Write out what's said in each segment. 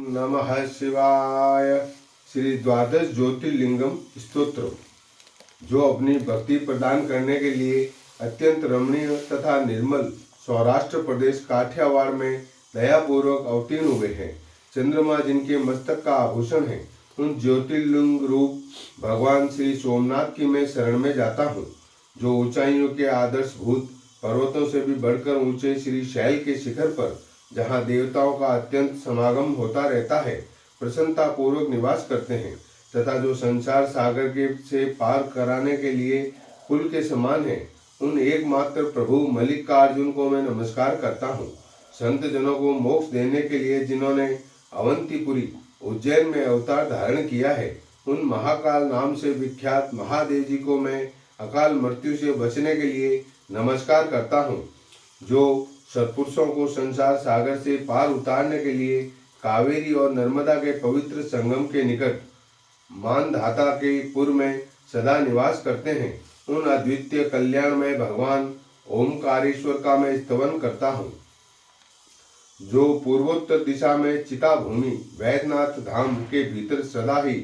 नमः शिवाय। श्री द्वादश ज्योतिर्लिंगम स्तोत्र, जो अपनी भक्ति प्रदान करने के लिए अत्यंत रमणीय तथा निर्मल सौराष्ट्र प्रदेश काठियावाड़ में दयापूर्वक अवतीर्ण हुए हैं। चंद्रमा जिनके मस्तक का आभूषण है, उन ज्योतिर्लिंग रूप भगवान श्री सोमनाथ की मैं शरण में जाता हूँ, जो ऊंचाइयों के आदर्श भूत पर्वतों से भी बढ़कर ऊंचे श्री शैल के शिखर पर, जहाँ देवताओं का अत्यंत समागम होता रहता है, प्रसन्नता पूर्वक निवास करते हैं, तथा जो संसार सागर के से पार कराने के लिए पुल के समान है, उन एकमात्र प्रभु मल्लिकार्जुन को मैं नमस्कार करता हूँ। संत जनों को मोक्ष देने के लिए जिन्होंने अवंतीपुरी उज्जैन में अवतार धारण किया है, उन महाकाल नाम से विख्यात महादेव जी को मैं अकाल मृत्यु से बचने के लिए नमस्कार करता हूँ। जो सत्पुरुषों को संसार सागर से पार उतारने के लिए कावेरी और नर्मदा के पवित्र संगम के निकट मानधाता के पुर में सदा निवास करते हैं, उन अद्वितीय कल्याणमय भगवान ओमकारेश्वर का मैं स्तवन करता हूँ। जो पूर्वोत्तर दिशा में चिता भूमि वैद्यनाथ धाम के भीतर सदा ही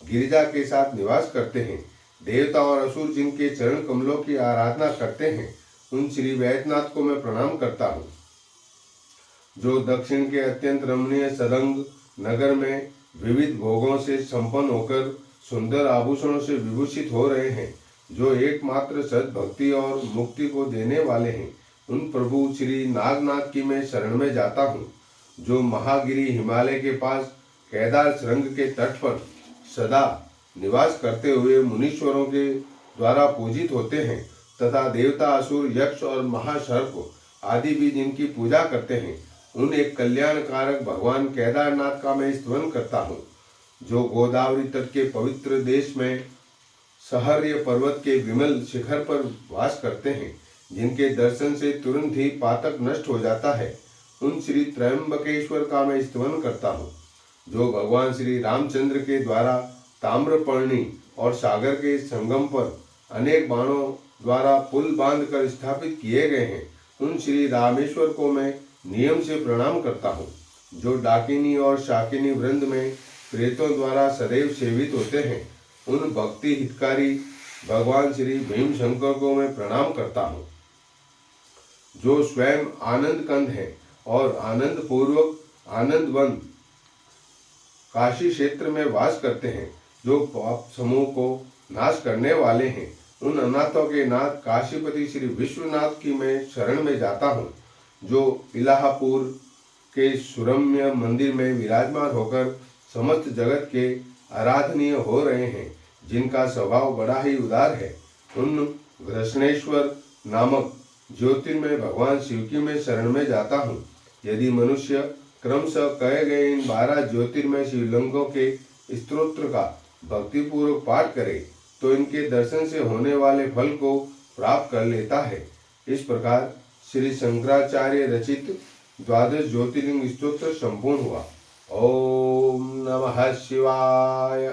गिरिजा के साथ निवास करते हैं, देवता और असुर जिनके चरण कमलों की आराधना करते हैं, उन श्री वैद्यनाथ को मैं प्रणाम करता हूँ। जो दक्षिण के अत्यंत रमणीय सदंग नगर में विविध भोगों से संपन्न होकर सुंदर आभूषणों से विभूषित हो रहे हैं, जो एकमात्र सद्भक्ति और मुक्ति को देने वाले हैं, उन प्रभु श्री नागनाथ की मैं शरण में जाता हूँ। जो महागिरी हिमालय के पास केदार श्रृंग के तट पर सदा निवास करते हुए मुनीश्वरों के द्वारा पूजित होते हैं, तथा देवता असुर यक्ष और महासर्प आदि भी जिनकी पूजा करते हैं, उन एक कल्याणकारक भगवान केदारनाथ का मैं स्तवन करता हूँ। जो गोदावरी तट के पवित्र देश में सहर्य पर्वत के विमल शिखर पर वास करते हैं, जिनके दर्शन से तुरंत ही पातक नष्ट हो जाता है, उन श्री त्रयंबकेश्वर का मैं स्तवन करता हूँ। जो भगवान श्री रामचंद्र के द्वारा ताम्रपर्णी और सागर के संगम पर अनेक बाणों द्वारा पुल बांधकर स्थापित किए गए हैं, उन श्री रामेश्वर को मैं नियम से प्रणाम करता हूँ। जो डाकिनी और शाकिनी वृंद में प्रेतों द्वारा सदैव सेवित होते हैं, उन भक्ति हितकारी भगवान श्री भीम शंकर को मैं प्रणाम करता हूँ। जो स्वयं आनंद कंद है और आनंद पूर्वक आनंदवन काशी क्षेत्र में वास करते हैं, जो पाप समूह को नाश करने वाले हैं, उन अनाथों के नाथ काशीपति श्री विश्वनाथ की मैं शरण में जाता हूँ। जो इलाहापुर के सुरम्य मंदिर में विराजमान होकर समस्त जगत के आराधनीय हो रहे हैं, जिनका स्वभाव बड़ा ही उदार है, उन घृष्णेश्वर नामक ज्योतिर्मय भगवान शिव की मैं शरण में जाता हूँ। यदि मनुष्य क्रमशः कहे गए इन 12 ज्योतिर्मय शिवलिंगों के स्तोत्र का भक्तिपूर्वक पाठ करे, तो इनके दर्शन से होने वाले फल को प्राप्त कर लेता है। इस प्रकार श्री शंकराचार्य रचित द्वादश ज्योतिर्लिंग स्तोत्र संपूर्ण हुआ। ओम नमः शिवाय।